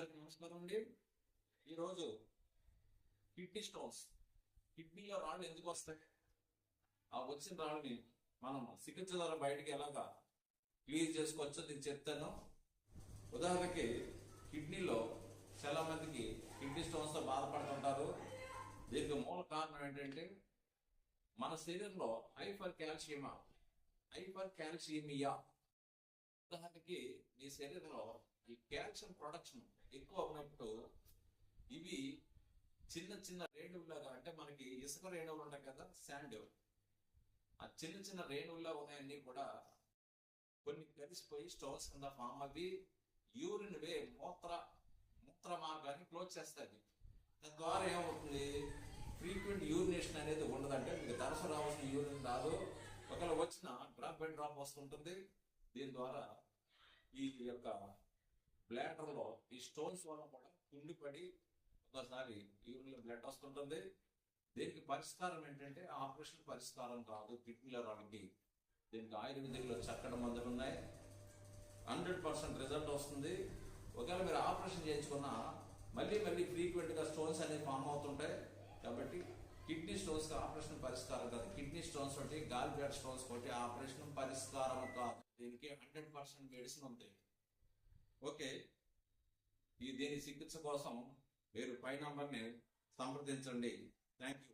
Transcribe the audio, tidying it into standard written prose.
అందరికీ నమస్కారం అండి. ఈరోజు కిడ్నీ స్టోన్స్, కిడ్నీలో రాళ్ళు ఎందుకు వస్తాయి, ఆ వచ్చిన రాళ్ళని మనం చికిత్స ద్వారా బయటికి ఎలాగా క్లియర్ చేసుకోవచ్చో నేను చెప్తాను. ఉదాహరణకి కిడ్నీలో చాలా మందికి కిడ్నీ స్టోన్స్తో బాధపడుతుంటారు. దీనికి మూల కారణం ఏంటంటే మన శరీరంలో హైపర్ క్యాల్షియమియా. ఉదాహరణకి మీ శరీరంలో ఈ కాల్షియం ప్రొడక్షన్ ఎక్కువ ఉన్నప్పుడు ఇవి చిన్న చిన్న రేణువులాగా, అంటే మనకి ఇసుక రేణువులు ఉంటాయి కదా, శాండ్, ఆ చిన్న చిన్న రేణువుల్లో ఉన్నాయన్నీ కూడా కొన్ని కలిసిపోయి స్టోన్స్ కింద ఫామ్ అవి యూరిన్ వే మూత్ర మార్గాన్ని క్లోజ్ చేస్తుంది. దాని ద్వారా ఏమవుతుంది, ఫ్రీక్వెంట్ యూరినేషన్ అనేది ఉండదంటే మీకు తరచు రావాల్సిన యూరిన్ రాదు. ఒకవేళ వచ్చిన డ్రాప్ బై డ్రాప్ వస్తుంటుంది. దీని ద్వారా ఈ యొక్క బ్లాడర్లో ఈ స్టోన్స్ వల్ల కూడా కుండిపడి ఒకసారి యూరిన్లో బ్లడ్ వస్తుంటుంది. దీనికి పరిష్కారం ఏంటంటే ఆపరేషన్ పరిష్కారం కాదు కిడ్నీలో రావడానికి. దీనికి ఆయుర్వేదిక్లో చక్కటి మందులు ఉన్నాయి, 100% రిజల్ట్ వస్తుంది. ఒకవేళ మీరు ఆపరేషన్ చేయించుకున్నా మళ్ళీ ఫ్రీక్వెంట్గా స్టోన్స్ అనేవి ఫామ్ అవుతుంటాయి. కాబట్టి కిడ్నీ స్టోన్స్ ఆపరేషన్ పరిష్కారం కాదు. కిడ్నీ స్టోన్స్ ఒకటి, గాల్ బ్లాడర్ స్టోన్స్ ఒకటి ఆపరేషన్ పరిష్కారం కాదు. దీనికి 100% మెడిసిన్ ఉంది. ఓకే, దీని చికిత్స కోసం మీరు పై నంబర్ని సంప్రదించండి. Thank you.